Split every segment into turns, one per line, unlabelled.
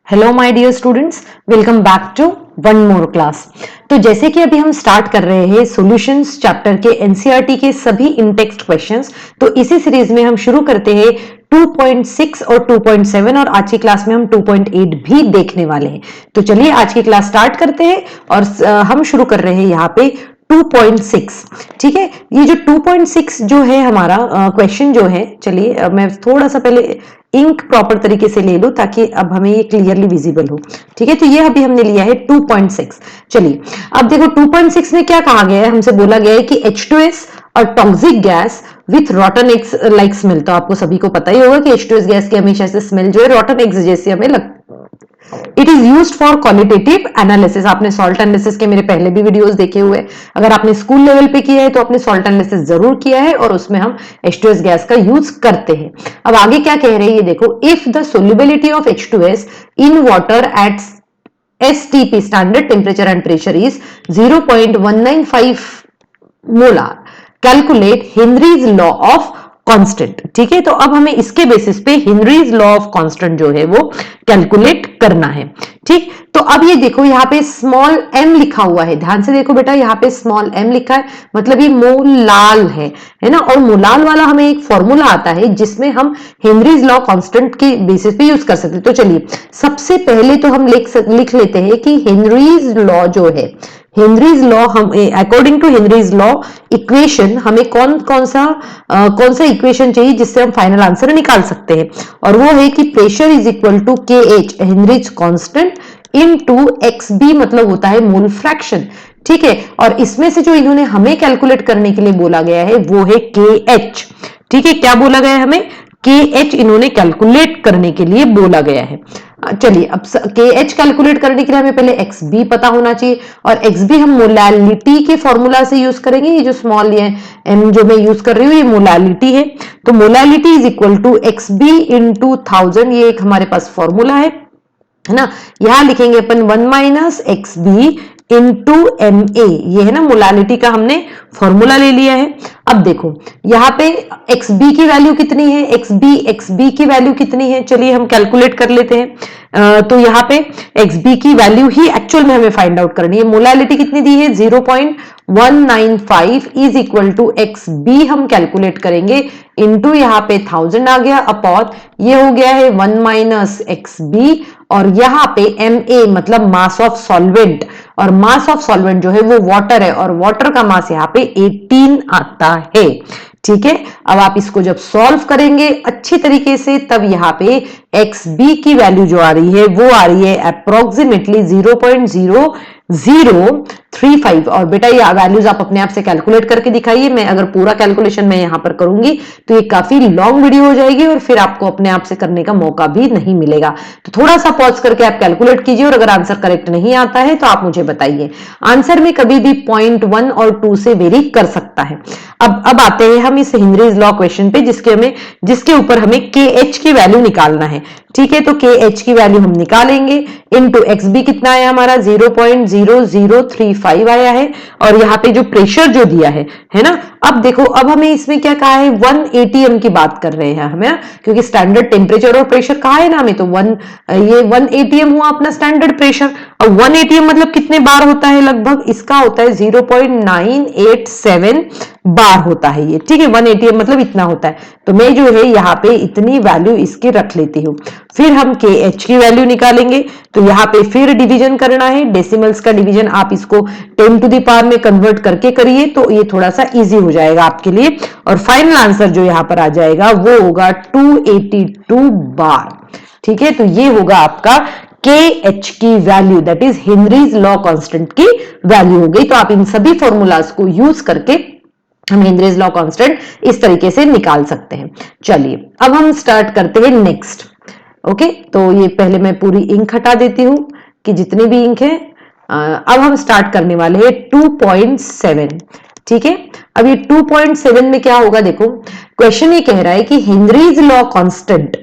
Hello my dear students, welcome back to one more class. तो जैसे कि अभी हम स्टार्ट कर रहे हैं सॉल्यूशंस चैप्टर के एनसीईआरटी के सभी इन टेक्स्ट क्वेश्चंस। तो इसी सीरीज में हम शुरू करते हैं 2.6 और 2.7 और आज की क्लास में हम 2.8 भी देखने वाले हैं। तो चलिए आज की क्लास स्टार्ट करते हैं और हम शुरू कर रहे हैं यहाँ पे 2.6। ठीक है, ये जो 2.6 जो है हमारा क्वेश्चन जो है, चलिए मैं थोड़ा सा पहले इंक प्रॉपर तरीके से ले लूं ताकि अब हमें ये क्लियरली विजिबल हो। ठीक है, तो ये अभी हमने लिया है 2.6। चलिए अब देखो 2.6 में क्या कहा गया है, हमसे बोला गया है कि H2S और toxic gas with रॉटन eggs like smell. तो आपको सभी को पता ही होगा कि H2S गैस की हमेशा से स्मेल जो है रॉटन एग्स जैसी हमें लगती है। It is use for qualitative analysis. आपने सॉल्ट एनालिसिस के मेरे पहले भी वीडियोस देखे हुए, अगर आपने स्कूल लेवल पे किया है तो आपने सॉल्ट एनालिसिस जरूर किया है और उसमें हम H2S गैस का यूज करते हैं। अब आगे क्या कह रहे हैं ये देखो, if the solubility of H2S in water at STP standard temperature and pressure is 0.195 molar, calculate Henry's law of constant. ठीक है, तो अब हमें इसके बेसिस पे हेनरीज लॉ ऑफ कांस्टेंट जो है वो कैलकुलेट करना है। ठीक, तो अब ये देखो यहाँ पे स्मॉल m लिखा हुआ है, ध्यान से देखो बेटा, यहाँ पे स्मॉल m लिखा है, मतलब ये मोलाल है ना। और मोलाल वाला हमें एक फॉर्मूला आता है जिसमें हम हेनरीज लॉ कांस्टेंट के बेसिस पे यूज कर सकते हैं। तो चलिए सबसे पहले तो हम लिख लेते हैं कि हेनरीज लॉ जो है, हेनरीज लॉ, हम according to Henry's law equation हमें कौन सा इक्वेशन चाहिए जिससे हम फाइनल आंसर निकाल सकते हैं, और वो है कि pressure is equal to KH Henry's constant into XB, मतलब होता है मोल फ्रैक्शन। ठीक है, और इसमें से जो इन्होंने हमें कैलकुलेट करने के लिए बोला गया है वो है KH। ठीक है, क्या बोला गया है हमें, KH इन्होंने कैलकुलेट करने के लिए बोला गया है। चलिए अब KH कैलकुलेट करने के लिए हमें पहले XB पता होना चाहिए, और XB हम मोलालिटी के फॉर्मूला से यूज करेंगे। ये जो स्मॉल ये m जो मैं यूज कर रही हूँ ये मोलालिटी है, तो molality is equal to XB into 1000, ये एक हमारे पास फॉर्मूला है ना। यहां लिखेंगे अपन 1 माइनस XB इंटू MA, ये है ना मोलालिटी का हमने फॉर्मूला ले लिया है। अब देखो यहाँ पे XB की वैल्यू कितनी है, XB की वैल्यू कितनी है, चलिए हम कैलकुलेट कर लेते हैं। तो यहाँ पे XB की वैल्यू ही एक्चुअल में हमें फाइंड आउट करनी है। मोलालिटी कितनी दी है 0.195 इज इक्वल टू XB हम कैलकुलेट करेंगे इंटू यहाँ पे 1000 आ गया, अपॉन ये हो गया है 1 माइनस XB, और यहाँ पे MA मतलब मास ऑफ सॉल्वेंट, और मास ऑफ सॉल्वेंट जो है वो वाटर है, और वाटर का मास यहाँ पे 18 आता है। ठीक है, अब आप इसको जब सॉल्व करेंगे अच्छी तरीके से, तब यहाँ पे XB की वैल्यू जो आ रही है वो आ रही है अप्रोक्सीमेटली 0.0035। और बेटा ये वैल्यूज आप अपने आप से कैलकुलेट करके दिखाइए, मैं अगर पूरा कैलकुलेशन मैं यहां पर करूंगी तो ये काफी लॉन्ग वीडियो हो जाएगी और फिर आपको अपने आप से करने का मौका भी नहीं मिलेगा। तो थोड़ा सा पॉज करके आप कैलकुलेट कीजिए, और अगर आंसर करेक्ट नहीं आता है तो आप मुझे बताइए। आंसर में कभी भी 0.1 और 2 से वेरी कर सकता है। अब आते हैं हम इस हेनरीज लॉ क्वेश्चन पे जिसके ऊपर हमें KH की वैल्यू निकालना है। ठीक है, तो KH की वैल्यू हम निकालेंगे, इनटू XB कितना आया हमारा 0.0035 आया है, और यहाँ पे जो प्रेशर जो दिया है ना। अब देखो अब हमें इसमें क्या कहा है, 1 ATM की बात कर रहे हैं हमें, क्योंकि स्टैंडर्ड टेम्परेचर और प्रेशर कहा है ना हमें, तो ये 1 ATM हुआ अपना स्टैंडर्ड प्रेशर। और 1 ATM मतलब कितने बार होता है, लगभग इसका होता है 0.987 बार होता है ये। ठीक है, 1 ATM मतलब इतना होता है, तो मैं जो है यहाँ पे इतनी वैल्यू इसकी रख लेती हूँ। फिर हम KH की वैल्यू निकालेंगे, तो यहाँ पे फिर डिवीजन करना है, डेसिमल्स का डिवीजन आप इसको 10 टू द पावर में कन्वर्ट करके करिए, तो ये थोड़ा सा इजी हो जाएगा आपके लिए, और फाइनल आंसर जो यहाँ पर आ जाएगा वो होगा 282 बार। ठीक है, तो ये होगा आपका KH की value, that is Henry's law constant की वैल्यू हो गई। तो आप इन सभी फॉर्मूलाज को यूज करके हम हेनरीज लॉ कांस्टेंट इस तरीके से निकाल सकते हैं। चलिए अब हम स्टार्ट करते हैं नेक्स्ट। ओके, तो ये पहले मैं पूरी इंक हटा देती हूं कि जितनी भी इंक है। अब हम स्टार्ट करने वाले हैं 2.7। ठीक है, अब ये 2.7 में क्या होगा, देखो क्वेश्चन ये कह रहा है कि Henry's law constant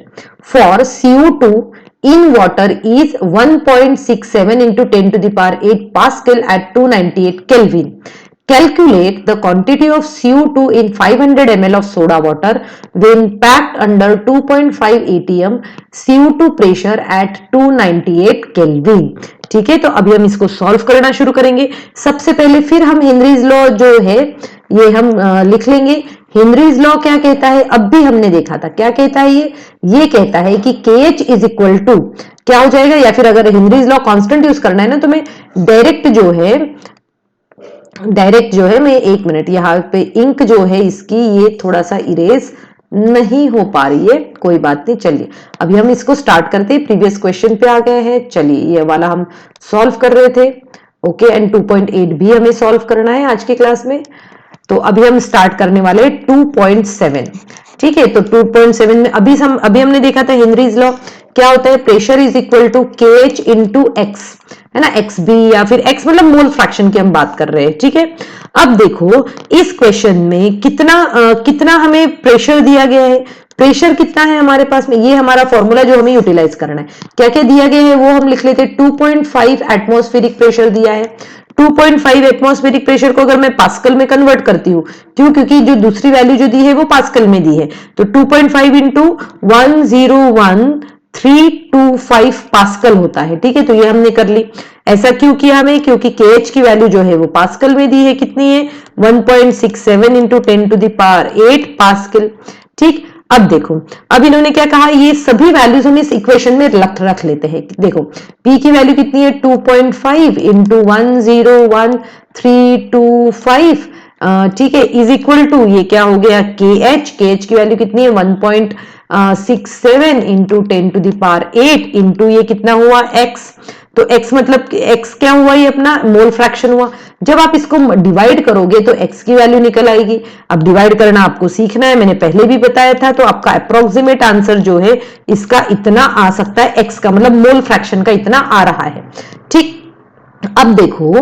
for CO2 in water is 1.67 into 10 to the power 8 Pascal at 298 Kelvin. Calculate the quantity of CO2 in 500 ml of soda water when packed under 2.5 atm CO2 pressure at 298 Kelvin। ठीक है, तो अभी हम इसको solve करना शुरू करेंगे। सबसे पहले फिर हम हेनरीज लॉ जो है ये हम लिख लेंगे। हेनरीज लॉ क्या कहता है, अब भी हमने देखा था, क्या कहता है ये कहता है कि KH इज इक्वल टू क्या हो जाएगा, या फिर अगर हेनरीज लॉ कांस्टेंट यूज करना है ना तो मैं डायरेक्ट जो है मैं एक मिनट यहाँ पे इंक जो है इसकी ये थोड़ा सा इरेज नहीं हो पा रही है, कोई बात नहीं। चलिए अभी हम इसको स्टार्ट करते हैं, प्रीवियस क्वेश्चन पे आ गए हैं। चलिए ये वाला हम सॉल्व कर रहे थे, ओके, एंड 2.8 भी हमें सॉल्व करना है आज की क्लास में। तो अभी हम स्टार्ट करने वाले 2.7। ठीक है, तो 2.7 में अभी हमने देखा था हेनरीज लॉ क्या होता है, pressure is equal to KH into x, है ना, XB या फिर X मतलब मोल फ्रैक्शन की हम बात कर रहे हैं। ठीक है, अब देखो इस क्वेश्चन में कितना हमें प्रेशर दिया गया है, प्रेशर कितना है हमारे पास में, ये हमारा फॉर्मूला जो हमें यूटिलाइज करना है। क्या क्या दिया गया है वो हम लिख लेते हैं। 2.5 एटमॉस्फेरिक प्रेशर दिया है। 2.5 एटमॉस्फेरिक प्रेशर को अगर मैं पास्कल में कन्वर्ट करती हूँ, क्यों, क्योंकि जो दूसरी वैल्यू जो दी है वो पास्कल में दी है, तो 2.5 इंटू 101,325 पास्कल होता है। ठीक है, तो ये हमने कर ली। ऐसा क्यों किया हमें, क्योंकि KH की वैल्यू जो है वो पास्कल में दी है, कितनी है 1.67 into 10 to the power 8 pascal. ठीक, अब देखो अब इन्होंने क्या कहा, ये सभी वैल्यूज हम इस इक्वेशन में रख लेते हैं। देखो P की वैल्यू कितनी है 2.5 इंटू 101,325, ठीक है, इज इक्वल टू ये क्या हो गया KH की वैल्यू कितनी है 1.67 into 10 to the power 8 into ये कितना हुआ X। तो X मतलब X क्या हुआ, ये अपना मोल फ्रैक्शन हुआ। जब आप इसको डिवाइड करोगे तो X की वैल्यू निकल आएगी। अब डिवाइड करना आपको सीखना है, मैंने पहले भी बताया था। तो आपका अप्रोक्सीमेट आंसर जो है इसका इतना आ सकता है, X का मतलब मोल फ्रैक्शन का इतना आ रहा है। ठीक, अब देखो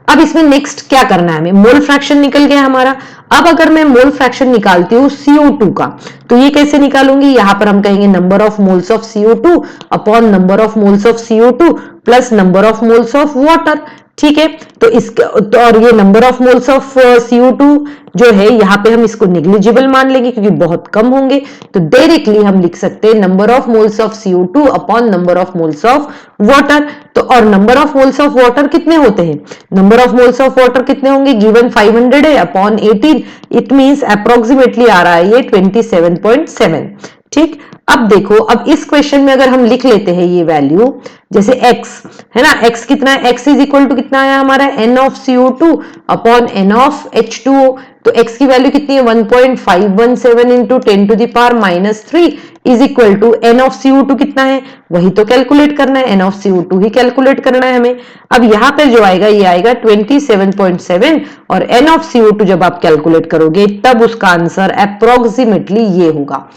अब इसमें नेक्स्ट क्या करना है हमें, मोल फ्रैक्शन निकल गया हमारा। अब अगर मैं मोल फ्रैक्शन निकालती हूँ CO2 का, तो ये कैसे निकालूंगी, यहां पर हम कहेंगे number of moles of CO2 upon number of moles of CO2 plus number of moles of water. ठीक है, तो इसका तो और ये number of moles of CO2 जो है यहाँ पे हम इसको नेग्लिजिबल मान लेंगे क्योंकि बहुत कम होंगे। तो डायरेक्टली हम लिख सकते हैं number of moles of CO2 upon number of moles of water. तो और number of moles of water कितने होते हैं, number of moles of water कितने होंगे, गिवन 500 है अपॉन 18, इट मींस अप्रोक्सीमेटली आ रहा है ये 27.7। ठीक, अब देखो अब इस क्वेश्चन में अगर हम लिख लेते हैं ये वैल्यू, जैसे x है ना, x कितना है, x इज इक्वल टू कितना है हमारा n of CO2 upon n of H2O। तो x की वैल्यू कितनी है 1.517 into 10 to the power -3 is equal to n of CO2 कितना है, वही तो कैलकुलेट करना है, n of CO2 he calculate करना है हमें। अब यहाँ पे जो आएगा ये आएगा 27.7 और n ऑफ CO2 जब आप कैलकुलेट करोगे तब उसका आंसर अप्रोक्सीमेटली ये होगा।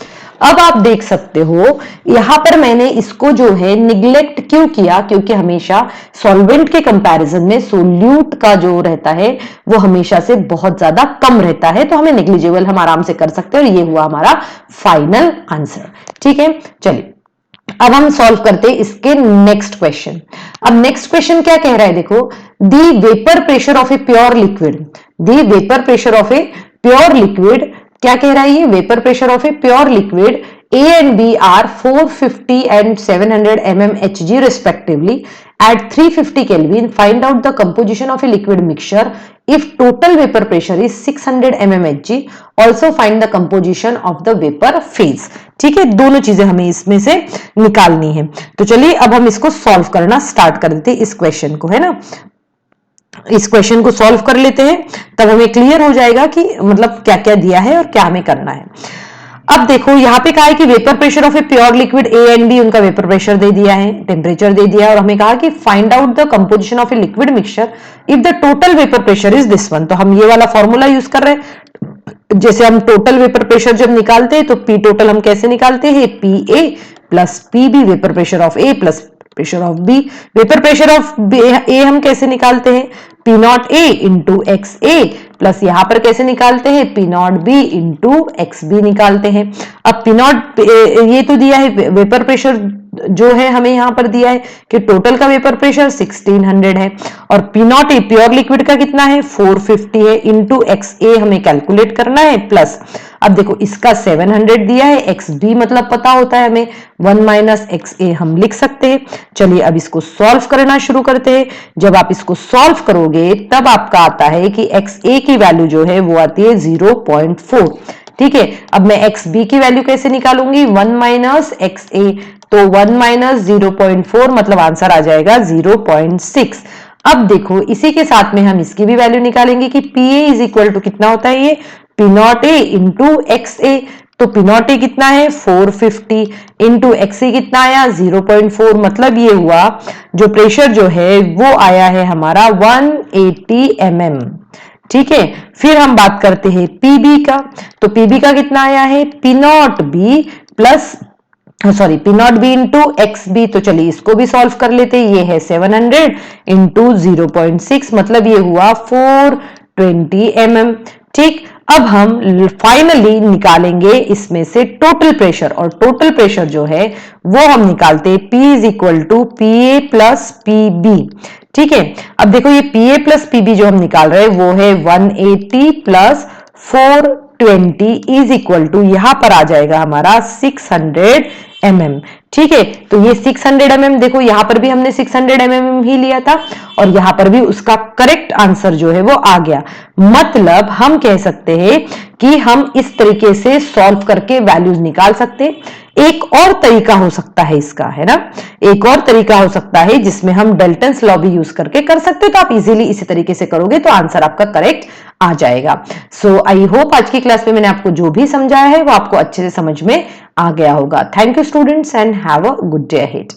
अब आप देख सकते हो यहां पर मैंने इसको जो है निग्लेक्ट क्यों किया, क्योंकि हमेशा सॉल्वेंट के कंपैरिजन में सोल्यूट का जो रहता है वो हमेशा से बहुत ज्यादा कम रहता है, तो हमें नेग्लिजिबल हम आराम से कर सकते हैं और ये हुआ हमारा फाइनल आंसर। ठीक है, चलिए अब हम सॉल्व करते हैं इसके नेक्स्ट क्वेश्चन। अब नेक्स्ट क्वेश्चन क्या कह रहा है, देखो दी vapour pressure of a pure liquid, the vapour pressure of a pure liquid क्या कह रहा है, ये vapour pressure of a pure liquid A and B are 450 and 700 mmHg respectively at 350 Kelvin. Find out the composition of a liquid mixture if total vapor pressure is 600 mmHg. Also find the composition of the vapor phase. ठीक है, दोनों चीजें हमें इसमें से निकालनी है। तो चलिए अब हम इसको सॉल्व करना स्टार्ट कर देते हैं, इस क्वेश्चन को, है ना, इस क्वेश्चन को सॉल्व कर लेते हैं, तब हमें क्लियर हो जाएगा कि मतलब क्या क्या दिया है और क्या हमें करना है। अब देखो यहाँ पे कहा है कि vapour pressure of a pure liquid A and B, उनका वेपर प्रेशर दे दिया है, टेम्परेचर दे दिया है, और हमें कहा कि find out the composition of a liquid mixture if the total vapour pressure is this one. तो हम ये वाला फॉर्मूला यूज कर रहे हैं। जैसे हम टोटल वेपर प्रेशर जब निकालते हैं तो P टोटल हम कैसे निकालते हैं, PA plus PB, vapour pressure of A plus pressure of B। Vapour pressure of A हम कैसे निकालते हैं, P not A into x A plus यहां पर कैसे निकालते हैं, P not B into x B निकालते हैं। अब P नॉट ये तो दिया है वेपर प्रेशर जो है हमें यहाँ पर दिया है कि टोटल का वेपर प्रेशर 1600 है और P not a pure liquid का कितना है 450 है इंटू एक्स ए हमें कैलकुलेट करना है प्लस अब देखो इसका 700 दिया है एक्स बी मतलब पता होता है हमें 1 माइनस एक्स ए हम लिख सकते हैं। चलिए अब इसको सॉल्व करना शुरू करते हैं। जब आप इसको सॉल्व करोगे तब आपका आता है कि एक्स ए की वैल्यू जो है वो आती है 0.4। ठीक है, अब मैं एक्स बी की वैल्यू कैसे निकालूंगी 1 माइनस एक्स ए, तो 1 माइनस 0.4 मतलब आंसर आ जाएगा 0.6। अब देखो इसी के साथ में हम इसकी भी वैल्यू निकालेंगे कि P A is equal to कितना होता है ये P not A into x A, तो पी नॉट ए कितना है 450 इंटू एक्स ए कितना आया 0.4 मतलब ये हुआ जो प्रेशर जो है वो आया है हमारा 180 mm। ठीक है, फिर हम बात करते हैं पीबी का, तो पीबी का कितना आया है P not B plus sorry P not B into x B, तो चलिए इसको भी सॉल्व कर लेते हैं। ये है 700 इंटू 0.6 मतलब ये हुआ 420 mm। ठीक, अब हम फाइनली निकालेंगे इसमें से टोटल प्रेशर और टोटल प्रेशर जो है वो हम निकालते हैं P is equal to P A plus P B. ठीक है, अब देखो ये P A plus P B जो हम निकाल रहे हैं वो है 180 प्लस 420 इज इक्वल टू यहां पर आ जाएगा हमारा 600 mm। ठीक है, तो ये 600 mm देखो यहां पर भी हमने 600 mm ही लिया था और यहां पर भी उसका करेक्ट आंसर जो है वो आ गया। मतलब हम कह सकते हैं कि हम इस तरीके से सॉल्व करके वैल्यूज निकाल सकते हैं। एक और तरीका हो सकता है इसका, है ना, एक और तरीका हो सकता है जिसमें हम डेल्टन्स लॉ भी यूज करके कर सकते हैं, तो आप इजीली इसी तरीके से करोगे तो आंसर आपका करेक्ट आ जाएगा। सो आई होप आज की क्लास में मैंने आपको जो भी समझाया है वो आपको अच्छे से समझ में आ गया होगा। Thank you students and have a good day ahead.